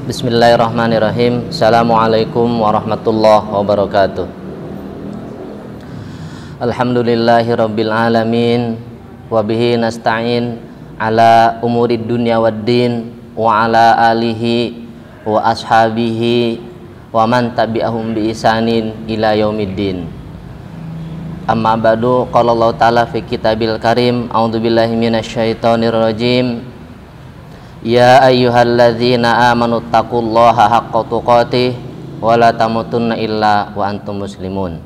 Bismillahirrahmanirrahim. Assalamualaikum warahmatullahi wabarakatuh. Alhamdulillahi rabbil alamin, wabihi nasta'in ala umurid dunya waddin, wa ala alihi wa ashabihi wa man tabi'ahum bi isanin ila yaumiddin. Amma ba'du, qala Allah ta'ala fi kitabil karim, a'udzubillahi minasyaitonir rajim. Ya ayyuhalladzina amanu taqullaha haqqa tuqatih wa la tamutunna illa wa antum muslimun.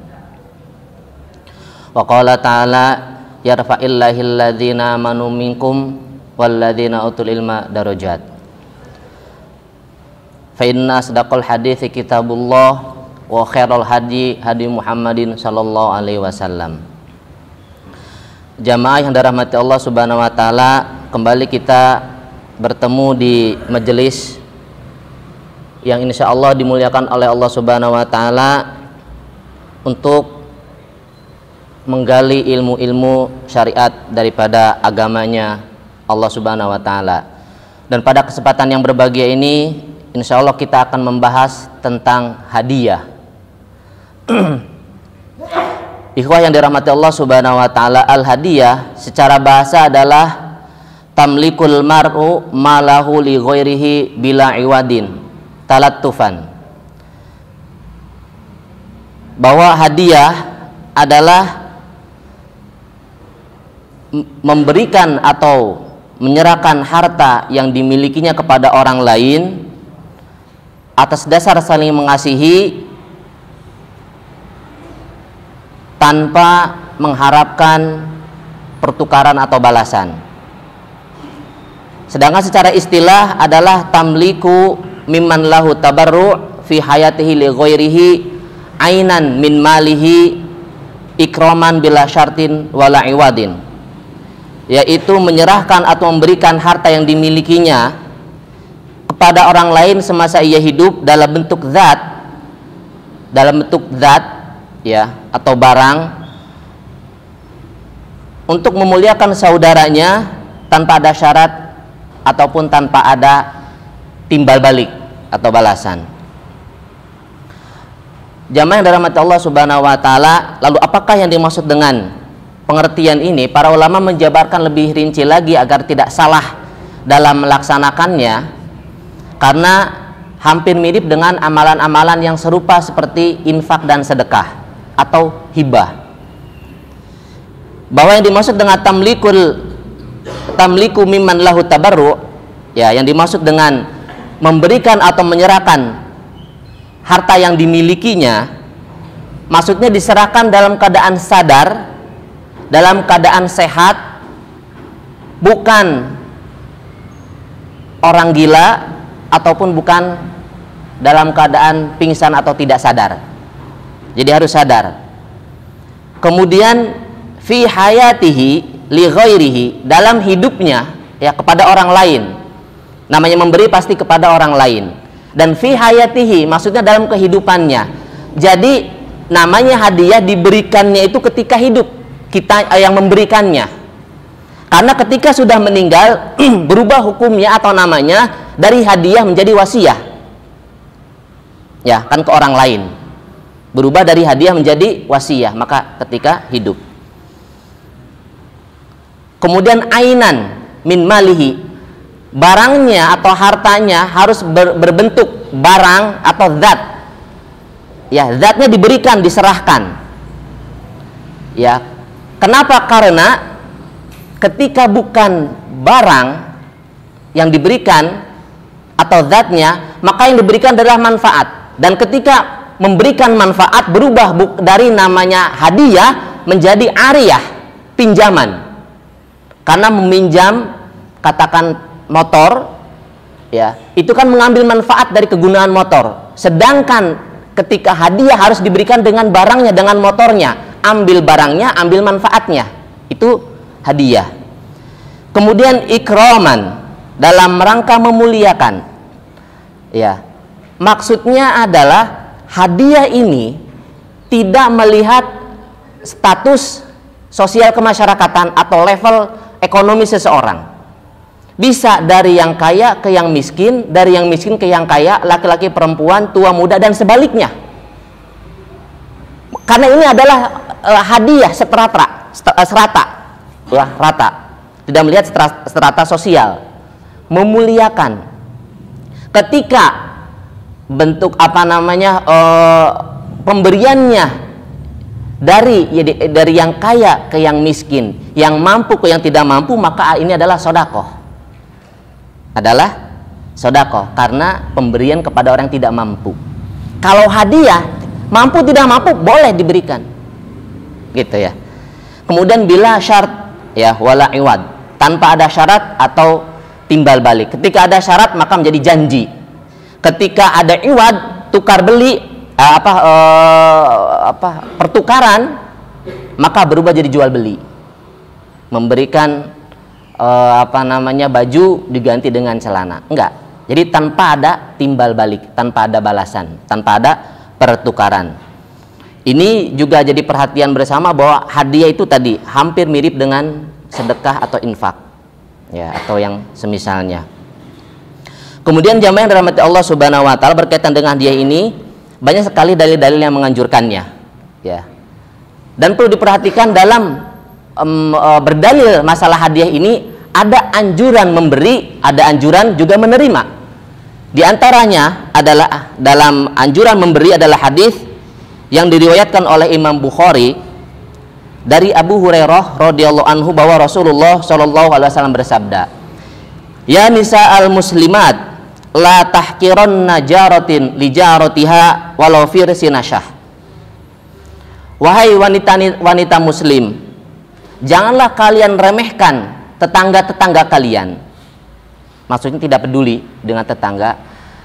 Wa qala ta'ala yarfa'illahil ladzina amanu minkum walladzina utul ilma darajat. Fa inna asdaqal hadithi kitabullah wa khairal hadi hadi Muhammadin sallallahu alaihi wasallam. Jamaah yang dirahmati Allah Subhanahu wa taala, kembali kita bertemu di majelis yang insya Allah dimuliakan oleh Allah Subhanahu wa taala untuk menggali ilmu-ilmu syariat daripada agamanya Allah Subhanahu wa taala. Dan pada kesempatan yang berbahagia ini insya Allah kita akan membahas tentang hadiah. Ikhwah yang dirahmati Allah Subhanahu wa taala, al-hadiyah secara bahasa adalah tamlikul mar'u malahu li ghairihi bila iwadin talattufan. Bahwa hadiah adalah memberikan atau menyerahkan harta yang dimilikinya kepada orang lain atas dasar saling mengasihi tanpa mengharapkan pertukaran atau balasan. Sedangkan secara istilah adalah tamliku mimman lahu tabarru' fi hayatihi li ghairihi ainan min malihi ikraman bila syartin wala iwadin, yaitu menyerahkan atau memberikan harta yang dimilikinya kepada orang lain semasa ia hidup dalam bentuk zat ya atau barang untuk memuliakan saudaranya tanpa ada syarat ataupun tanpa ada timbal balik atau balasan. Jamaah yang dirahmati Allah Subhanahu wa taala, lalu apakah yang dimaksud dengan pengertian ini? Para ulama menjabarkan lebih rinci lagi agar tidak salah dalam melaksanakannya, karena hampir mirip dengan amalan-amalan yang serupa seperti infak dan sedekah atau hibah. Bahwa yang dimaksud dengan tamliku mimman lahu tabarru, ya, yang dimaksud dengan memberikan atau menyerahkan harta yang dimilikinya, maksudnya diserahkan dalam keadaan sadar, dalam keadaan sehat, bukan orang gila ataupun bukan dalam keadaan pingsan atau tidak sadar. Jadi harus sadar. Kemudian fi hayatihi li ghairihi, dalam hidupnya ya kepada orang lain. Namanya memberi pasti kepada orang lain. Dan fi hayatihi maksudnya dalam kehidupannya. Jadi namanya hadiah diberikannya itu ketika hidup, kita yang memberikannya. Karena ketika sudah meninggal berubah hukumnya atau namanya dari hadiah menjadi wasiah. Ya, kan ke orang lain. Berubah dari hadiah menjadi wasiah maka ketika hidup. Kemudian ainan min malihi, barangnya atau hartanya harus berbentuk barang atau zat. Ya, zatnya diberikan, diserahkan. Ya. Kenapa? Karena ketika bukan barang yang diberikan atau zatnya, maka yang diberikan adalah manfaat. Dan ketika memberikan manfaat berubah dari namanya hadiah menjadi ariyah, pinjaman. Karena meminjam, katakan motor, ya, itu kan mengambil manfaat dari kegunaan motor. Sedangkan ketika hadiah harus diberikan dengan barangnya, dengan motornya, ambil barangnya, ambil manfaatnya, itu hadiah. Kemudian ikraman, dalam rangka memuliakan, ya, maksudnya adalah hadiah ini tidak melihat status sosial kemasyarakatan atau level ekonomi seseorang. Bisa dari yang kaya ke yang miskin, dari yang miskin ke yang kaya, laki-laki, perempuan, tua, muda, dan sebaliknya. Karena ini adalah hadiah rata. Tidak melihat strata sosial. Memuliakan. Ketika bentuk pemberiannya dari yang kaya ke yang miskin, yang mampu ke yang tidak mampu, maka ini adalah sedekah. Karena pemberian kepada orang yang tidak mampu. Kalau hadiah, mampu tidak mampu boleh diberikan, gitu ya. Kemudian bila syarat, ya, wala iwad, tanpa ada syarat atau timbal balik. Ketika ada syarat maka menjadi janji. Ketika ada iwad, tukar beli, pertukaran, maka berubah jadi jual beli. Memberikan baju diganti dengan celana. Enggak. Jadi tanpa ada timbal balik, tanpa ada balasan, tanpa ada pertukaran. Ini juga jadi perhatian bersama bahwa hadiah itu tadi hampir mirip dengan sedekah atau infak, ya, atau yang semisalnya. Kemudian jamaah yang dirahmati Allah Subhanahu wa taala, berkaitan dengan hadiah ini banyak sekali dalil-dalil yang menganjurkannya, ya. Dan perlu diperhatikan dalam berdalil masalah hadiah ini, ada anjuran memberi, ada anjuran juga menerima. Di antaranya adalah dalam anjuran memberi adalah hadis yang diriwayatkan oleh Imam Bukhari dari Abu Hurairah radhiyallahu anhu bahwa Rasulullah shallallahu alaihi wasallam bersabda, "Ya nisa'al muslimat, la tahqiranna jaratin li jaratiha walau fi sinashah." Wahai wanita muslim, janganlah kalian remehkan tetangga-tetangga kalian. Maksudnya tidak peduli dengan tetangga,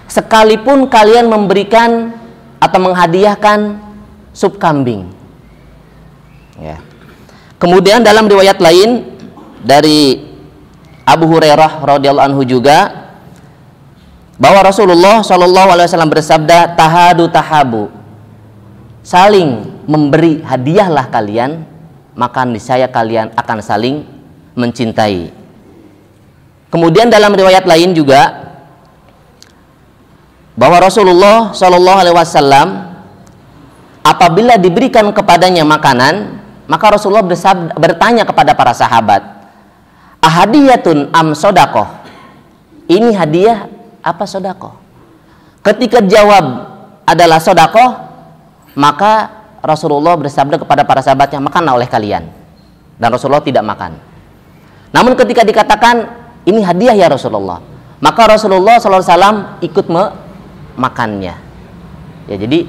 sekalipun kalian memberikan atau menghadiahkan sup kambing, ya. Kemudian dalam riwayat lain dari Abu Hurairah radhiyallahu anhu juga bahwa Rasulullah shallallahu alaihi wasallam bersabda, "Tahadu tahabu." Saling memberi hadiahlah kalian, maka niscaya kalian akan saling mencintai. Kemudian dalam riwayat lain juga bahwa Rasulullah Shallallahu Alaihi Wasallam apabila diberikan kepadanya makanan, maka Rasulullah bertanya kepada para sahabat, "Ahadiyatun am sodakoh?" Ini hadiah apa sodakoh? Ketika jawab adalah sodakoh, maka Rasulullah bersabda kepada para sahabatnya, "Makanlah oleh kalian." Dan Rasulullah tidak makan. Namun ketika dikatakan ini hadiah ya Rasulullah, maka Rasulullah SAW ikut memakannya. Ya, jadi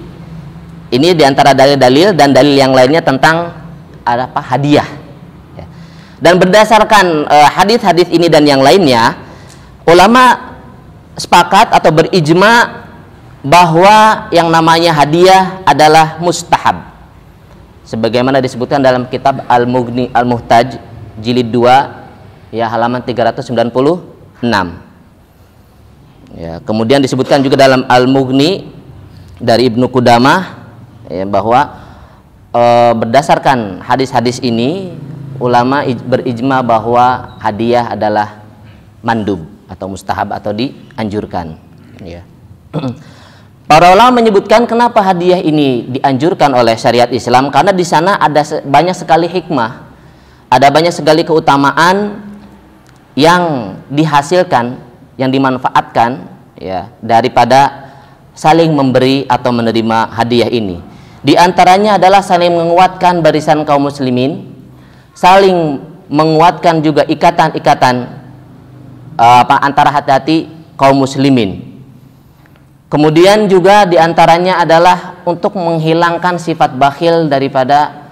ini diantara dalil-dalil dan dalil yang lainnya tentang hadiah. Ya. Dan berdasarkan hadis-hadis ini dan yang lainnya, ulama sepakat atau berijma bahwa yang namanya hadiah adalah mustahab. Sebagaimana disebutkan dalam kitab Al-Mughni Al-Muhtaj jilid 2, ya, halaman 396. Ya, kemudian disebutkan juga dalam Al-Mughni dari Ibnu Qudamah, ya, bahwa berdasarkan hadis-hadis ini ulama berijma bahwa hadiah adalah mandub atau mustahab atau dianjurkan, ya. Para ulama menyebutkan kenapa hadiah ini dianjurkan oleh syariat Islam, karena di sana ada banyak sekali hikmah, ada banyak sekali keutamaan yang dihasilkan, yang dimanfaatkan, ya, daripada saling memberi atau menerima hadiah ini. Di antaranya adalah saling menguatkan barisan kaum muslimin, saling menguatkan juga ikatan-ikatan antara hati-hati kaum muslimin. Kemudian juga di antaranya adalah untuk menghilangkan sifat bakhil daripada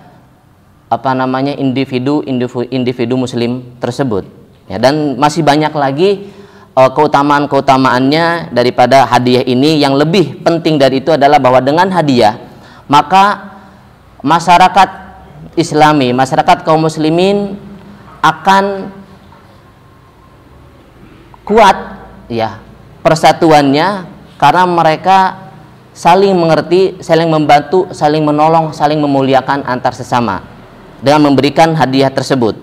individu muslim tersebut. Ya, dan masih banyak lagi keutamaan-keutamaannya daripada hadiah ini. Yang lebih penting dari itu adalah bahwa dengan hadiah maka masyarakat Islami, masyarakat kaum muslimin akan kuat, ya, persatuannya, karena mereka saling mengerti, saling membantu, saling menolong, saling memuliakan antar sesama dengan memberikan hadiah tersebut.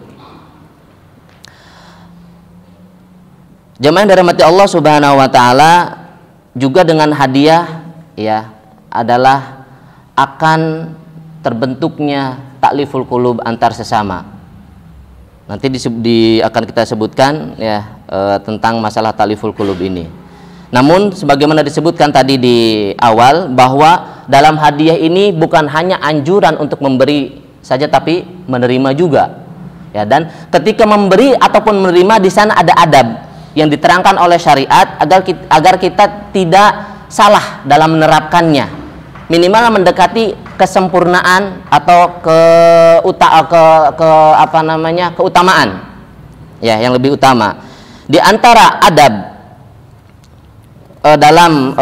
Jamaah yang dirahmati Allah Subhanahu wa taala, juga dengan hadiah ya adalah akan terbentuknya ta'liful qulub antar sesama. Nanti akan kita sebutkan ya tentang masalah ta'liful qulub ini. Namun sebagaimana disebutkan tadi di awal bahwa dalam hadiah ini bukan hanya anjuran untuk memberi saja tapi menerima juga. Ya, dan ketika memberi ataupun menerima di sana ada adab yang diterangkan oleh syariat agar kita tidak salah dalam menerapkannya. Minimal mendekati kesempurnaan atau keutamaan. Ya, yang lebih utama. Di antara adab dalam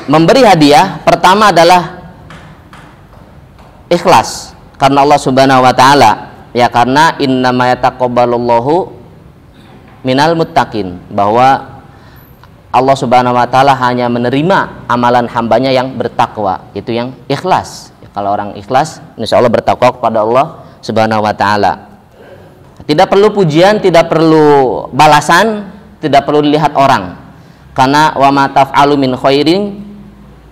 memberi hadiah, pertama adalah ikhlas karena Allah Subhanahu wa taala. Ya, karena innama yataqabbalullahu minal muttaqin, bahwa Allah Subhanahu wa taala hanya menerima amalan hambanya yang bertakwa, itu yang ikhlas. Ya, kalau orang ikhlas, insyaallah bertakwa kepada Allah Subhanahu wa taala. Tidak perlu pujian, tidak perlu balasan, tidak perlu dilihat orang. Karena wa ma taf'alu min khairin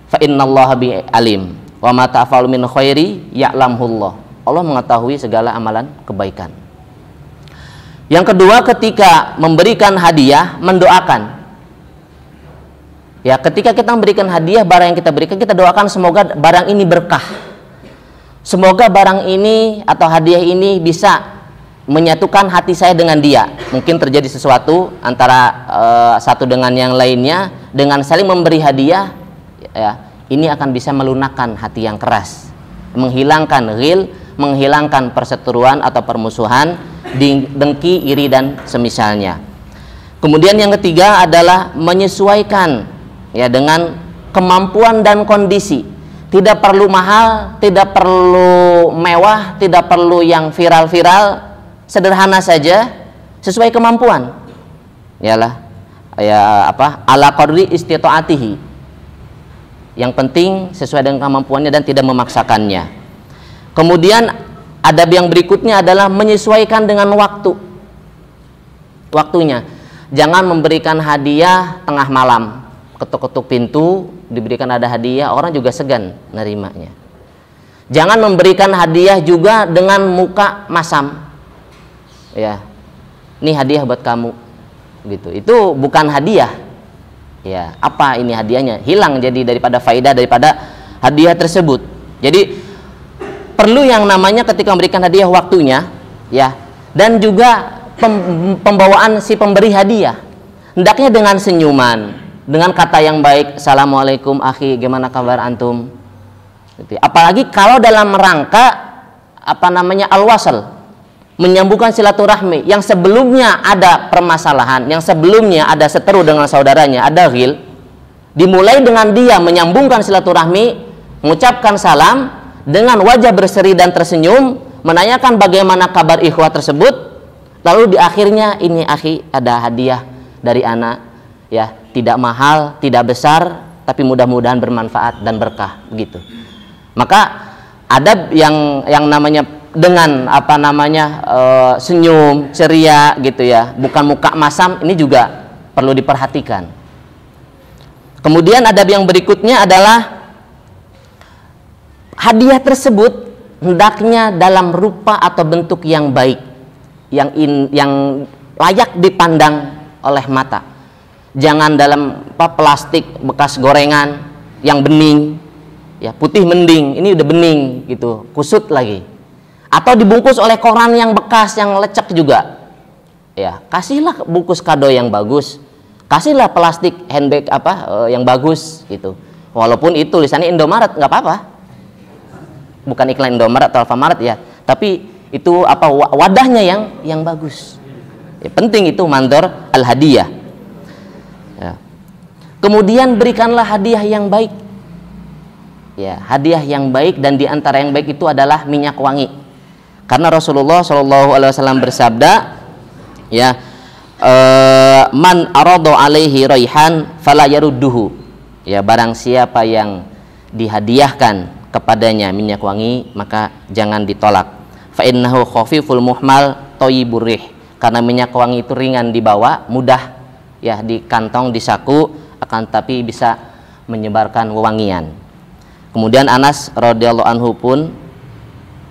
fa innallaha bi alim. Wa ma taf'alu min khairi ya'lamullah. Allah mengetahui segala amalan kebaikan. Yang kedua, ketika memberikan hadiah, mendoakan. Ya, ketika kita memberikan hadiah, barang yang kita berikan, kita doakan semoga barang ini berkah. Semoga barang ini atau hadiah ini bisa menyatukan hati saya dengan dia. Mungkin terjadi sesuatu antara satu dengan yang lainnya, dengan saling memberi hadiah, ya, ini akan bisa melunakkan hati yang keras, menghilangkan ghil, menghilangkan perseteruan atau permusuhan, dengki, iri dan semisalnya. Kemudian yang ketiga adalah menyesuaikan ya dengan kemampuan dan kondisi. Tidak perlu mahal, tidak perlu mewah, tidak perlu yang viral-viral, sederhana saja sesuai kemampuan. Yalah, ya apa? Ala qadri istitaatihi. Yang penting sesuai dengan kemampuannya dan tidak memaksakannya. Kemudian adab yang berikutnya adalah menyesuaikan dengan waktunya. Jangan memberikan hadiah tengah malam, ketuk-ketuk pintu diberikan ada hadiah, orang juga segan nerimanya. Jangan memberikan hadiah juga dengan muka masam. Ya, ini hadiah buat kamu, gitu. Itu bukan hadiah. Ya, apa ini hadiahnya? Hilang jadi daripada faedah daripada hadiah tersebut. Jadi perlu yang namanya ketika memberikan hadiah waktunya, ya, dan juga pembawaan si pemberi hadiah. Hendaknya dengan senyuman, dengan kata yang baik, assalamualaikum akhi, gimana kabar antum? Gitu. Apalagi kalau dalam rangka al-wasal, menyambungkan silaturahmi, yang sebelumnya ada permasalahan, yang sebelumnya ada seteru dengan saudaranya, ada ghil, dimulai dengan dia menyambungkan silaturahmi, mengucapkan salam dengan wajah berseri dan tersenyum, menanyakan bagaimana kabar ikhwah tersebut, lalu di akhirnya, ini akhi ada hadiah dari anak, ya, tidak mahal, tidak besar, tapi mudah-mudahan bermanfaat dan berkah, begitu. Maka adab yang namanya dengan senyum ceria gitu ya, bukan muka masam, ini juga perlu diperhatikan. Kemudian adab yang berikutnya adalah hadiah tersebut hendaknya dalam rupa atau bentuk yang baik, yang layak dipandang oleh mata. Jangan dalam plastik bekas gorengan yang bening, ya, putih mending, ini udah bening gitu, kusut lagi. Atau dibungkus oleh koran yang bekas, yang lecek juga. Ya, kasihlah bungkus kado yang bagus. Kasihlah plastik handbag yang bagus gitu. Walaupun itu tulisannya Indomaret, nggak apa-apa. Bukan iklan Indomaret atau Alfamaret ya, tapi itu wadahnya yang bagus. Ya, penting itu mandor al-hadiyah. Ya. Kemudian berikanlah hadiah yang baik. Ya, hadiah yang baik, dan diantara yang baik itu adalah minyak wangi. Karena Rasulullah SAW bersabda, ya, man arada alaihi raihan fala yarudduhu. Ya, barang siapa yang dihadiahkan kepadanya minyak wangi, maka jangan ditolak. Fa innahu khafiful muhmal thayyibur rih. Karena minyak wangi itu ringan dibawa, mudah ya di kantong, di saku, akan tapi bisa menyebarkan wewangian. Kemudian Anas radhiyallahu anhu pun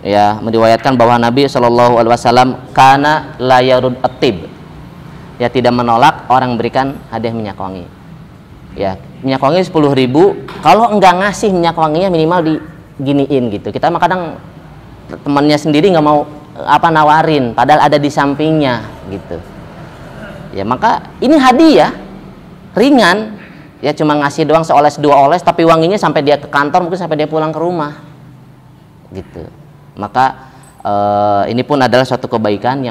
ya meriwayatkan bahwa Nabi Shallallahu alaihi wasallam kana la yarud atib, ya tidak menolak orang memberikan hadiah minyak wangi. Ya, minyak wangi 10.000, kalau enggak ngasih minyak wanginya minimal diginiin gitu. Kita mah kadang temannya sendiri nggak mau nawarin, padahal ada di sampingnya gitu. Ya, maka ini hadiah ringan, ya cuma ngasih doang seoles dua oles, tapi wanginya sampai dia ke kantor, mungkin sampai dia pulang ke rumah gitu. Maka ini pun adalah suatu kebaikan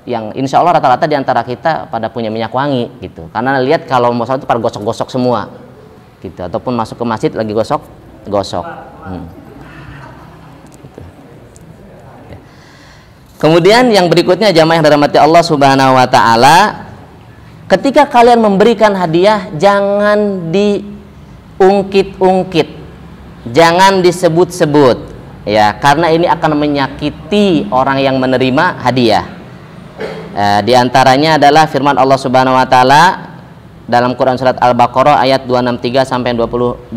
yang insya Allah rata-rata diantara kita pada punya minyak wangi gitu. Karena lihat kalau mau sholat itu pada gosok-gosok semua gitu, ataupun masuk ke masjid lagi gosok-gosok. Gitu. Ya. Kemudian yang berikutnya jamaah yang dirahmati Allah Subhanahu wa taala, ketika kalian memberikan hadiah jangan diungkit-ungkit, jangan disebut-sebut, ya, karena ini akan menyakiti orang yang menerima hadiah. Di antaranya adalah firman Allah Subhanahu wa taala dalam Quran surat Al-Baqarah ayat 263 sampai 264.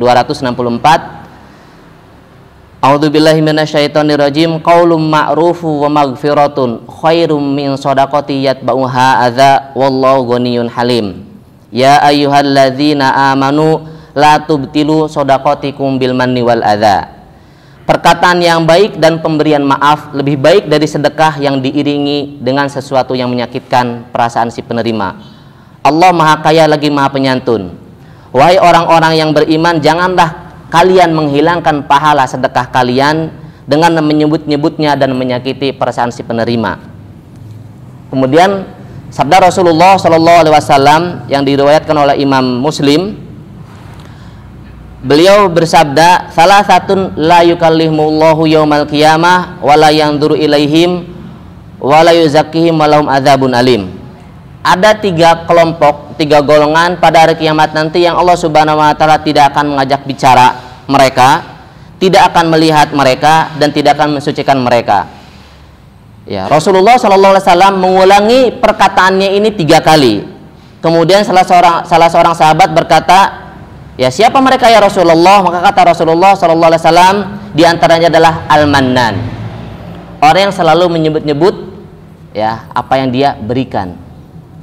A'udzubillahi minasyaitonirrajim. Qaulun ma'rufu wa maghfiratun khairum min shadaqati yatba'uha adza wallahu ghaniyyun halim. Ya ayyuhalladzina amanu la tubtilu shadaqatikum bil manni wal adza. Perkataan yang baik dan pemberian maaf lebih baik dari sedekah yang diiringi dengan sesuatu yang menyakitkan perasaan si penerima. Allah Maha Kaya lagi Maha Penyantun. Wahai orang-orang yang beriman, janganlah kalian menghilangkan pahala sedekah kalian dengan menyebut-nyebutnya dan menyakiti perasaan si penerima. Kemudian sabda Rasulullah Shallallahu alaihi wasallam yang diriwayatkan oleh Imam Muslim, beliau bersabda, salah satu la yukallihumullahu yaumal qiyamah wa la yanzuru ilaihim wa la yuzakkihim wa lahum adzabun alim. Ada 3 kelompok, 3 golongan pada hari kiamat nanti yang Allah Subhanahu wa taala tidak akan mengajak bicara mereka, tidak akan melihat mereka, dan tidak akan mensucikan mereka. Ya, Rasulullah sallallahu alaihi wasallam mengulangi perkataannya ini 3 kali. Kemudian salah seorang sahabat berkata, ya, siapa mereka ya Rasulullah? Maka kata Rasulullah sallallahu alaihi wasallam, di antaranya adalah Al-Mannan. Orang yang selalu menyebut-nyebut ya apa yang dia berikan,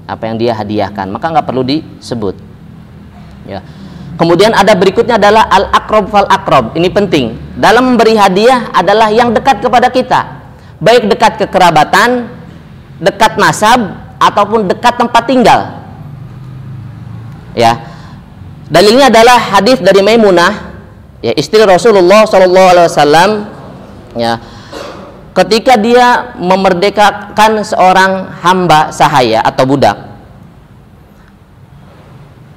apa yang dia hadiahkan, maka nggak perlu disebut. Ya. Kemudian ada berikutnya adalah Al-Aqrab fal Aqrab. Ini penting. Dalam memberi hadiah adalah yang dekat kepada kita. Baik dekat kekerabatan, dekat nasab, ataupun dekat tempat tinggal. Ya. Dalilnya adalah hadis dari Maimunah, ya, istri Rasulullah SAW, ya, ketika dia memerdekakan seorang hamba sahaya atau budak.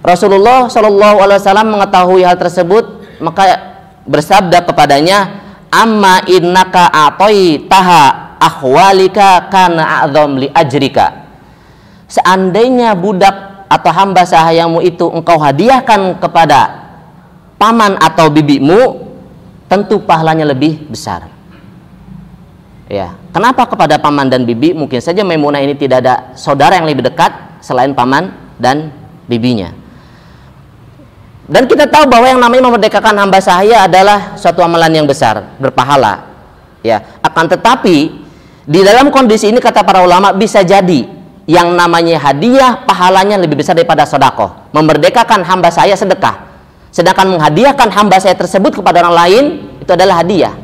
Rasulullah SAW mengetahui hal tersebut, maka bersabda kepadanya, amma innaka a'taitaha akhwalika kana a'dzam li ajrika. Seandainya budak atau hamba sahayamu itu engkau hadiahkan kepada paman atau bibimu, tentu pahalanya lebih besar. Ya, kenapa kepada paman dan bibi? Mungkin saja Maimunah ini tidak ada saudara yang lebih dekat selain paman dan bibinya. Dan kita tahu bahwa yang namanya memerdekakan hamba sahaya adalah suatu amalan yang besar, berpahala. Ya, akan tetapi di dalam kondisi ini kata para ulama bisa jadi yang namanya hadiah pahalanya lebih besar daripada sedekah. Memerdekakan hamba saya sedekah, sedangkan menghadiahkan hamba saya tersebut kepada orang lain itu adalah hadiah.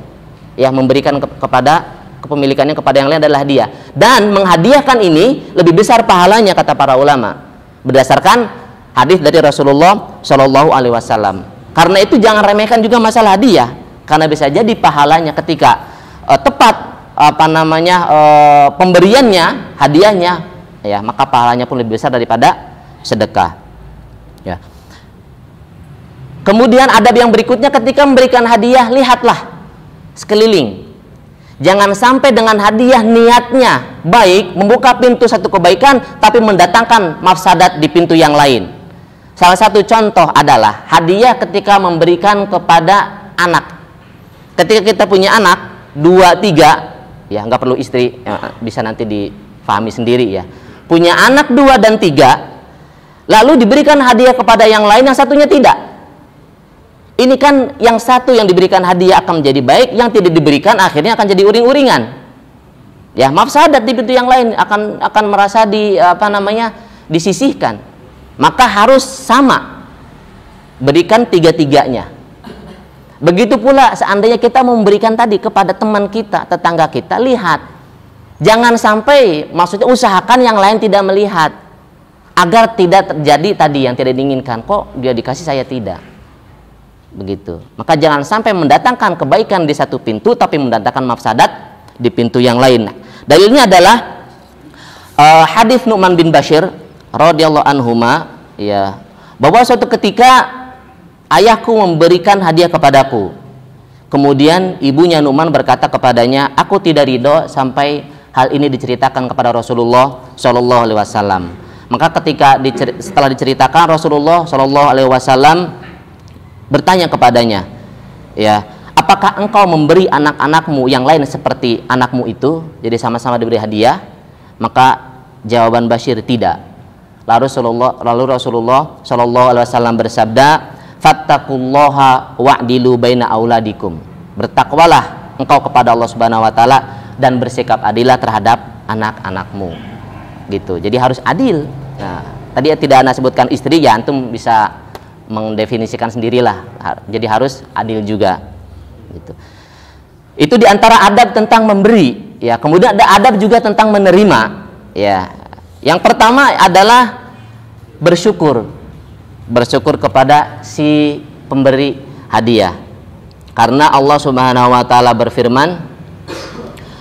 Ya, memberikan kepada kepemilikannya kepada yang lain adalah hadiah. Dan menghadiahkan ini lebih besar pahalanya kata para ulama berdasarkan hadis dari Rasulullah Shallallahu alaihi wasallam. Karena itu jangan remehkan juga masalah hadiah, karena bisa jadi pahalanya ketika tepat pemberiannya, hadiahnya, ya, maka pahalanya pun lebih besar daripada sedekah. Ya. Kemudian adab yang berikutnya ketika memberikan hadiah, lihatlah sekeliling. Jangan sampai dengan hadiah niatnya baik, membuka pintu satu kebaikan, tapi mendatangkan mafsadat di pintu yang lain. Salah satu contoh adalah hadiah ketika memberikan kepada anak. Ketika kita punya anak 2, 3, ya nggak perlu istri, ya, bisa nanti difahami sendiri ya. Punya anak 2 dan 3, lalu diberikan hadiah kepada yang lain, yang satunya tidak. Ini kan yang satu yang diberikan hadiah akan menjadi baik, yang tidak diberikan akhirnya akan jadi uring-uringan. Ya, mafsadat di pintu yang lain akan merasa disisihkan. Maka harus sama, berikan tiga-tiganya. Begitu pula seandainya kita memberikan tadi kepada teman kita, tetangga kita, lihat, jangan sampai, maksudnya usahakan yang lain tidak melihat, agar tidak terjadi tadi yang tidak diinginkan. Kok dia dikasih, saya tidak. Begitu. Maka jangan sampai mendatangkan kebaikan di satu pintu tapi mendatangkan mafsadat di pintu yang lain. Dalilnya adalah hadis Nu'man bin Bashir radhiyallahu anhuma, ya, bahwa suatu ketika ayahku memberikan hadiah kepadaku. Kemudian ibunya Nu'man berkata kepadanya, aku tidak ridho sampai hal ini diceritakan kepada Rasulullah Shallallahu Alaihi Wasallam. Maka ketika setelah diceritakan, Rasulullah Shallallahu Alaihi Wasallam bertanya kepadanya, ya, apakah engkau memberi anak-anakmu yang lain seperti anakmu itu, jadi sama-sama diberi hadiah? Maka jawaban Bashir, tidak. Lalu Rasulullah Shallallahu Alaihi Wasallam bersabda, fattaqullaha wa'dilu baina auladikum, bertakwalah engkau kepada Allah Subhanahu Wa Taala dan bersikap adillah terhadap anak-anakmu. Gitu. Jadi harus adil. Nah, tadi tidak Anda sebutkan istri, ya antum bisa mendefinisikan sendirilah. Jadi harus adil juga. Gitu. Itu diantara adab tentang memberi. Ya, kemudian ada adab juga tentang menerima. Ya, yang pertama adalah bersyukur kepada si pemberi hadiah. Karena Allah Subhanahu Wa Taala berfirman,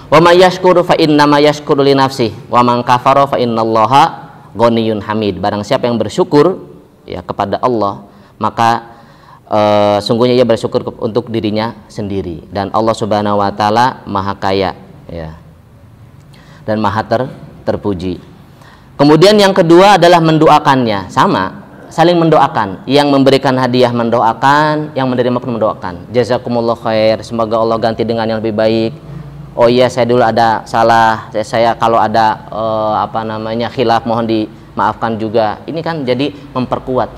wa may yashkuru fa innama yashkuru li nafsihi wa man kafara fa innallaha ghaniyyun hamid. Barang siapa yang bersyukur, ya, kepada Allah, maka sungguhnya ia bersyukur untuk dirinya sendiri, dan Allah Subhanahu Wa Taala maha kaya, ya, dan maha terpuji. Kemudian yang kedua adalah mendoakannya, sama, saling mendoakan. Yang memberikan hadiah mendoakan, yang menerima pun mendoakan. Jazakumullah khair, semoga Allah ganti dengan yang lebih baik. Oh iya, saya dulu ada salah, saya kalau ada khilaf mohon dimaafkan juga. Ini kan jadi memperkuat,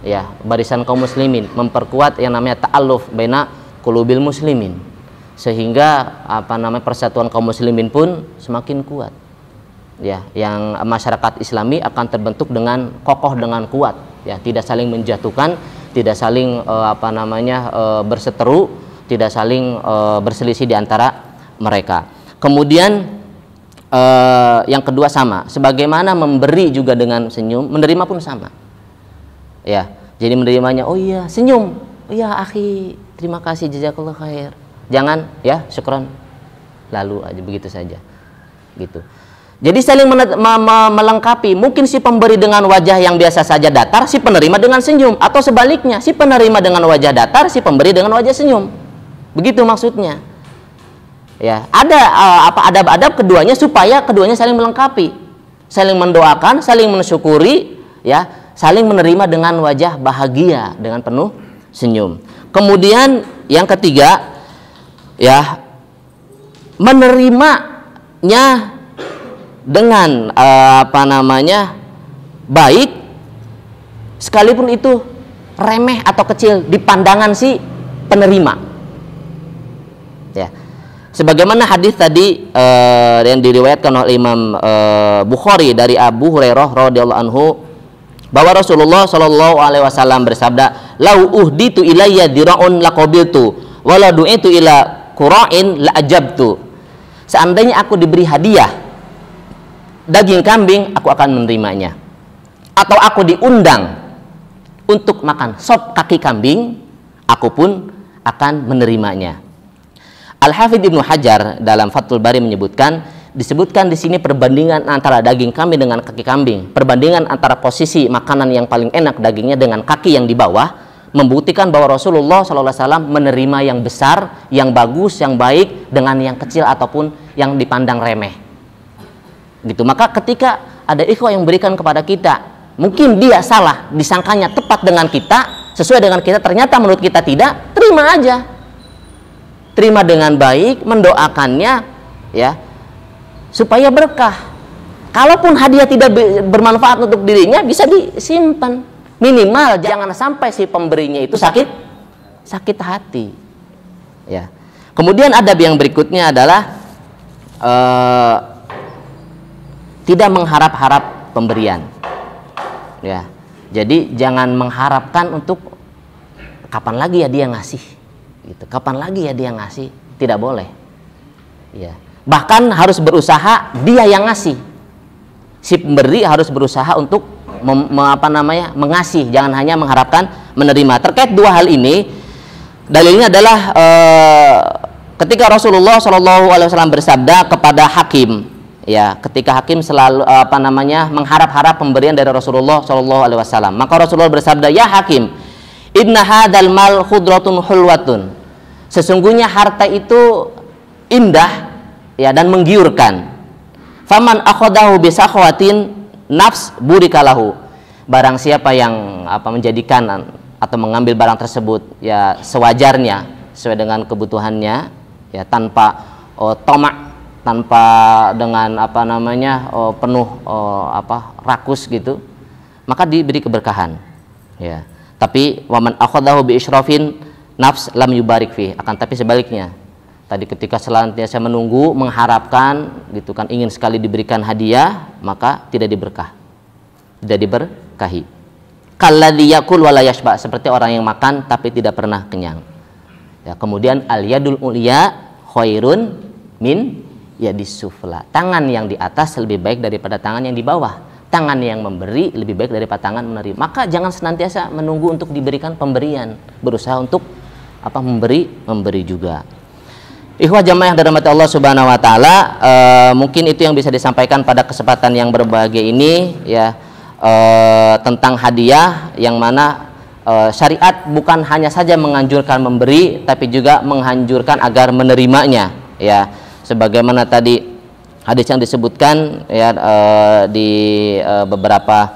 ya, barisan kaum muslimin, memperkuat yang namanya ta'alluf baina qulubil muslimin, sehingga persatuan kaum muslimin pun semakin kuat. Ya, yang masyarakat Islami akan terbentuk dengan kokoh, dengan kuat, ya, tidak saling menjatuhkan, tidak saling berseteru, tidak saling berselisih di antara mereka. Kemudian yang kedua sama, sebagaimana memberi juga dengan senyum, menerima pun sama. Ya, jadi menerimanya, oh iya senyum, oh iya akhi, terima kasih, jazakallah khair. Jangan, ya, syukran, lalu aja begitu saja. Gitu. Jadi saling melengkapi. Mungkin si pemberi dengan wajah yang biasa saja datar, si penerima dengan senyum, atau sebaliknya, si penerima dengan wajah datar, si pemberi dengan wajah senyum. Begitu maksudnya. Ya, ada adab-adab keduanya supaya keduanya saling melengkapi, saling mendoakan, saling mensyukuri, ya, saling menerima dengan wajah bahagia, dengan penuh senyum. Kemudian yang ketiga, ya, menerimanya dengan baik, sekalipun itu remeh atau kecil di pandangan si penerima. Ya. Sebagaimana hadis tadi yang diriwayatkan oleh Imam Bukhari dari Abu Hurairah radhiyallahu anhu, bahwa Rasulullah Shallallahu Alaihi Wasallam bersabda, lau uhditu ilayya dira'un laqabiltu wala du'itu ila qura'in la ajabtu. Seandainya aku diberi hadiah daging kambing, aku akan menerimanya. Atau aku diundang untuk makan sop kaki kambing, aku pun akan menerimanya. Al-Hafidz Ibnu Hajar dalam Fathul Bari disebutkan di sini perbandingan antara daging kambing dengan kaki kambing, perbandingan antara posisi makanan yang paling enak dagingnya dengan kaki yang di bawah, membuktikan bahwa Rasulullah SAW menerima yang besar, yang bagus, yang baik dengan yang kecil ataupun yang dipandang remeh. Gitu. Maka ketika ada ikhwah yang berikan kepada kita, mungkin dia salah, disangkanya tepat dengan kita, sesuai dengan kita, ternyata menurut kita tidak, terima aja. Terima dengan baik, mendoakannya, ya, supaya berkah. kalaupun hadiah tidak bermanfaat untuk dirinya, bisa disimpan. Minimal jangan sampai si pemberinya itu sakit hati. Ya. Kemudian adab yang berikutnya adalah tidak mengharap-harap pemberian. Ya. Jadi jangan mengharapkan untuk kapan lagi ya dia ngasih. Gitu. Kapan lagi ya dia ngasih? Tidak boleh. Ya. Bahkan harus berusaha dia yang ngasih. Si pemberi harus berusaha untuk mengasih, jangan hanya mengharapkan menerima. Terkait dua hal ini, dalilnya adalah ketika Rasulullah SAW bersabda kepada hakim, ya, ketika hakim selalu mengharap-harap pemberian dari Rasulullah SAW, maka Rasulullah bersabda, ya hakim, inna hadzal mal khudratun hulwatun, sesungguhnya harta itu indah, ya, dan menggiurkan. Faman akhadahu bisakhwatin nafs burikalahu, barang siapa yang menjadikan atau mengambil barang tersebut ya sewajarnya, sesuai dengan kebutuhannya, ya, tanpa tomak, tanpa dengan penuh rakus gitu, maka diberi keberkahan, ya. Tapi waman akhadahu bi isyrafin nafs lam yubarik fi, akan tapi sebaliknya, tadi ketika selantiasa menunggu, mengharapkan gitu kan, ingin sekali diberikan hadiah, maka tidak diberkahi. Kalladzi yakul wa la yashba, seperti orang yang makan tapi tidak pernah kenyang. Ya, kemudian al yadul ulya khairun min yadis sufla, tangan yang di atas lebih baik daripada tangan yang di bawah. Tangan yang memberi lebih baik daripada tangan menerima. Maka jangan senantiasa menunggu untuk diberikan pemberian, berusaha untuk memberi juga. Ikhwah jamaah yang dirahmati Allah Subhanahu wa taala, mungkin itu yang bisa disampaikan pada kesempatan yang berbahagia ini, ya, tentang hadiah, yang mana syariat bukan hanya saja menganjurkan memberi, tapi juga menganjurkan agar menerimanya, ya. Sebagaimana tadi hadis yang disebutkan, ya, di beberapa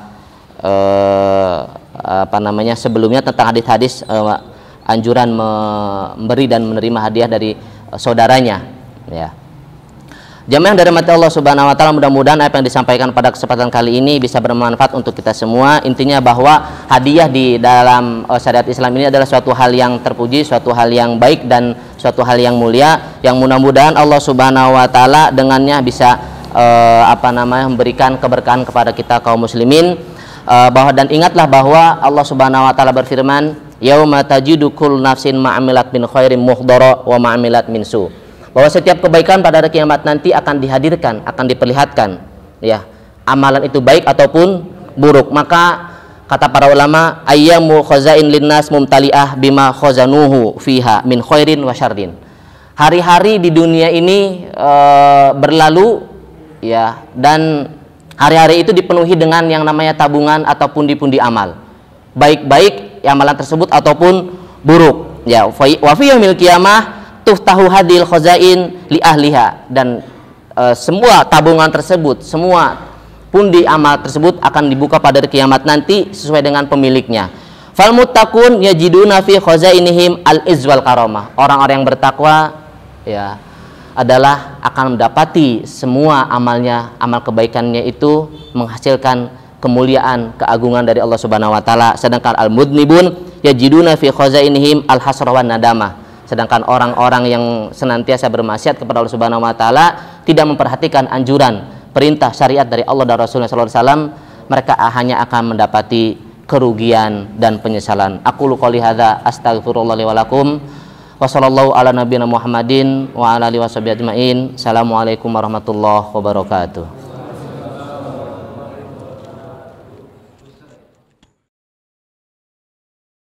sebelumnya tentang hadis-hadis anjuran memberi dan menerima hadiah dari saudaranya, ya. Jamaah yang dirahmati Allah Subhanahu wa taala, mudah-mudahan apa yang disampaikan pada kesempatan kali ini bisa bermanfaat untuk kita semua. Intinya bahwa hadiah di dalam syariat Islam ini adalah suatu hal yang terpuji, suatu hal yang baik, dan suatu hal yang mulia, yang mudah-mudahan Allah Subhanahu wa taala dengannya bisa memberikan keberkahan kepada kita kaum muslimin. Dan ingatlah bahwa Allah Subhanahu wa taala berfirman, yauma tajidu kullu nafsin ma'amilat min khairin muhdara wa ma'amilat min su, bahwa setiap kebaikan pada hari kiamat nanti akan dihadirkan, akan diperlihatkan, ya, amalan itu baik ataupun buruk. Maka kata para ulama, ayyamu khazain linnas mumtali'ah bima khazanuhu fiha min khairin wa syarrin, hari-hari di dunia ini berlalu, ya, dan hari-hari itu dipenuhi dengan yang namanya tabungan atau pundi-pundi amal, baik-baik amalan tersebut ataupun buruk, ya. Wa fi yaumil qiyamah tuhtahu hadil khazain li ahliha, dan semua tabungan tersebut, semua pundi amal tersebut akan dibuka pada hari kiamat nanti sesuai dengan pemiliknya. Fal muttaqun yajiduna fi khazainihim al izwal karamah, orang-orang yang bertakwa, ya, adalah akan mendapati semua amalnya, amal kebaikannya itu menghasilkan kemuliaan, keagungan dari Allah Subhanahu wa taala. Sedangkan al-mudnibun yajiduna fi khazainihim al-hasra wan nadamah, sedangkan orang-orang yang senantiasa bermaksiat kepada Allah Subhanahu wa taala, tidak memperhatikan anjuran, perintah syariat dari Allah dan Rasulullah SAW, mereka hanya akan mendapati kerugian dan penyesalan. Aqulu qouli hadza astaghfirullah li wa lakum. Wa sallallahu ala nabiyina Muhammadin wa ala alihi washabihi ajmain. Assalamualaikum warahmatullahi wabarakatuh.